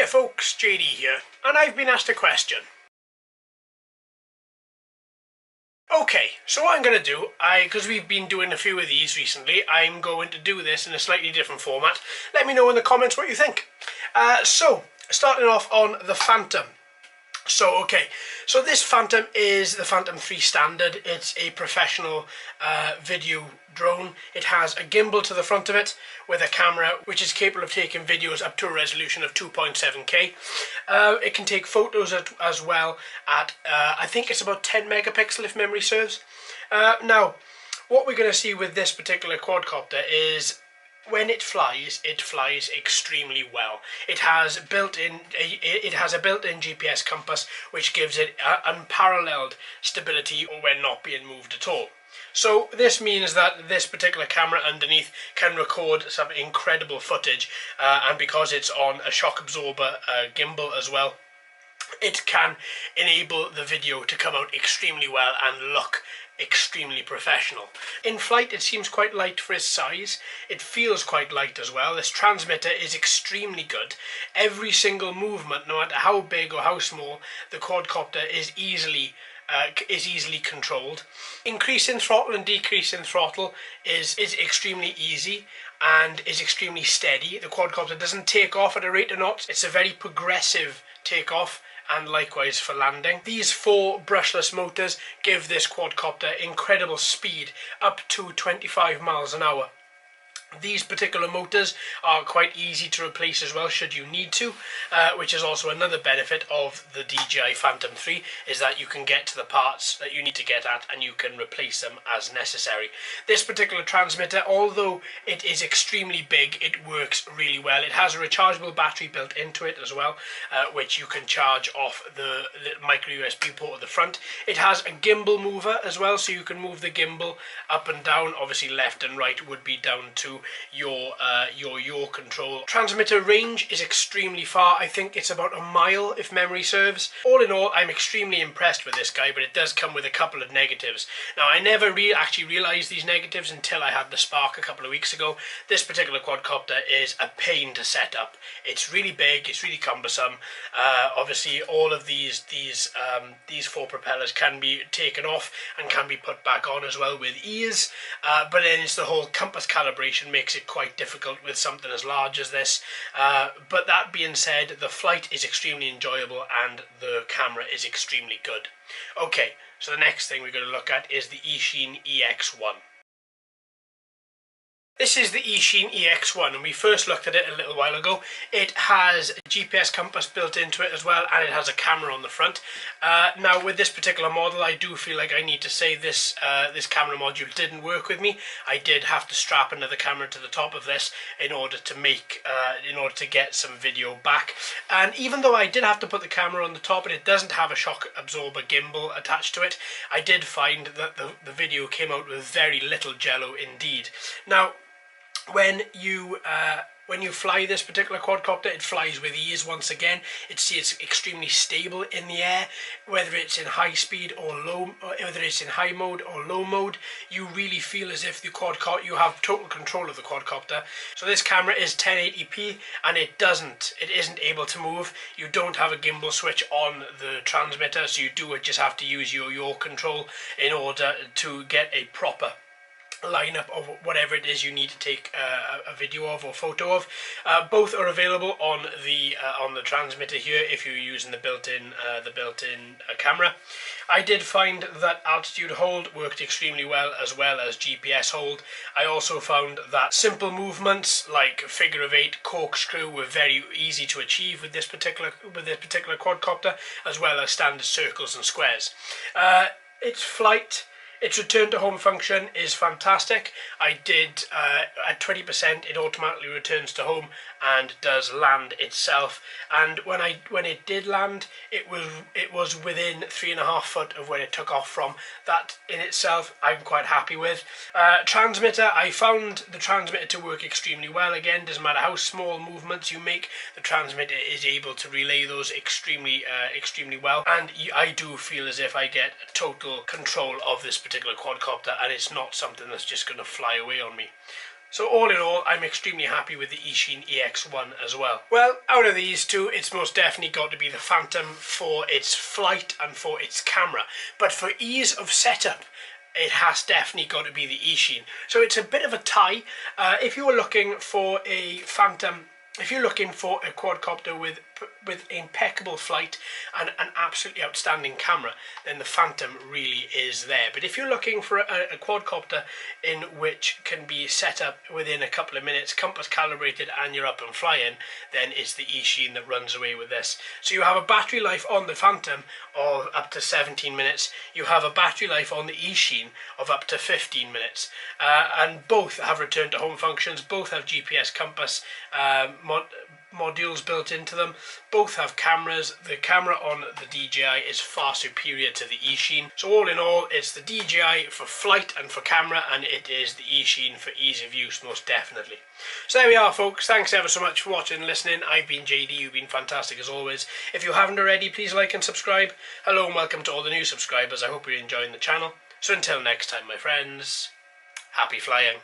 there folks, JD here, and I've been asked a question. Okay, so what I'm going to do, because we've been doing a few of these recently, I'm going to do this in a slightly different format. Let me know in the comments what you think. So, starting off on the Phantom. So this Phantom is the Phantom 3 Standard. It's a professional video drone. It has a gimbal to the front of it with a camera which is capable of taking videos up to a resolution of 2.7K. It can take photos as well at, I think it's about 10 megapixel if memory serves. Now, what we're going to see with this particular quadcopter is when it flies extremely well. It has a built-in GPS compass which gives it unparalleled stability when not being moved at all. So this means that this particular camera underneath can record some incredible footage, and because it's on a shock absorber gimbal as well, it can enable the video to come out extremely well and look extremely professional. In flight it seems quite light for its size. It feels quite light as well. This transmitter is extremely good. Every single movement, no matter how big or how small, the quadcopter is easily controlled. Increasing throttle and decreasing throttle is extremely easy and is extremely steady. The quadcopter doesn't take off at a rate of knots. It's a very progressive takeoff, and likewise for landing. These 4 brushless motors give this quadcopter incredible speed, up to 25 miles an hour. These particular motors are quite easy to replace as well should you need to, which is also another benefit of the DJI Phantom 3, is that you can get to the parts that you need to get at and you can replace them as necessary. This particular transmitter, although it is extremely big, it works really well. It has a rechargeable battery built into it as well, which you can charge off the micro USB port at the front. It has a gimbal mover as well, so you can move the gimbal up and down. Obviously left and right would be down to your control. Transmitter range is extremely far. I think it's about a mile if memory serves. All in all, I'm extremely impressed with this guy, but it does come with a couple of negatives. Now, I never actually realised these negatives until I had the Spark a couple of weeks ago. This particular quadcopter is a pain to set up. It's really big, it's really cumbersome. Obviously, all of these 4 propellers can be taken off and can be put back on as well with ease, but then it's the whole compass calibration makes it quite difficult with something as large as this. But that being said, the flight is extremely enjoyable and the camera is extremely good. Okay, so the next thing we're going to look at is the Eachine EX1. This is the Eachine EX1, and we first looked at it a little while ago. It has a GPS compass built into it as well, and it has a camera on the front. Now, with this particular model, I do feel like I need to say this camera module didn't work with me. I did have to strap another camera to the top of this in order to get some video back. And even though I did have to put the camera on the top, and it doesn't have a shock absorber gimbal attached to it, I did find that the video came out with very little jello indeed. Now, when you fly this particular quadcopter, it flies with ease once again. It's extremely stable in the air, whether it's in high speed or low, or whether it's in high mode or low mode. You really feel as if you have total control of the quadcopter. So this camera is 1080p, and it isn't able to move. You don't have a gimbal switch on the transmitter, so you just have to use your control in order to get a proper lineup of whatever it is you need to take a video of or photo of. Both are available on the transmitter here if you're using the built-in camera. I did find that altitude hold worked extremely well as GPS hold. I also found that simple movements like figure of 8, corkscrew were very easy to achieve with this particular quadcopter, as well as standard circles and squares. Its return to home function is fantastic. I did at 20%, it automatically returns to home and does land itself. And when it did land, it was within 3.5 foot of where it took off from. That in itself, I'm quite happy with. Transmitter, I found the transmitter to work extremely well. Again, doesn't matter how small movements you make, the transmitter is able to relay those extremely well. And I do feel as if I get total control of this particular quadcopter, and it's not something that's just going to fly away on me. So all in all, I'm extremely happy with the Eachine EX1 as well. Well, out of these two, it's most definitely got to be the Phantom for its flight and for its camera. But for ease of setup, it has definitely got to be the Eachine. So it's a bit of a tie. If you were looking for a Phantom, if you're looking for a quadcopter with impeccable flight and an absolutely outstanding camera, then the Phantom really is there. But if you're looking for a quadcopter in which can be set up within a couple of minutes, compass calibrated, and you're up and flying, then it's the Eachine that runs away with this. So you have a battery life on the Phantom of up to 17 minutes. You have a battery life on the Eachine of up to 15 minutes. And both have return to home functions, both have GPS compass modules built into them, both have cameras. The camera on the DJI is far superior to the Eachine. So all in all, it's the DJI for flight and for camera, and it is the Eachine for ease of use, most definitely. So there we are, folks. Thanks ever so much for watching and listening. I've been JD. You've been fantastic as always. If you haven't already, please like and subscribe. Hello and welcome to all the new subscribers. I hope you're enjoying the channel. So until next time, my friends, happy flying.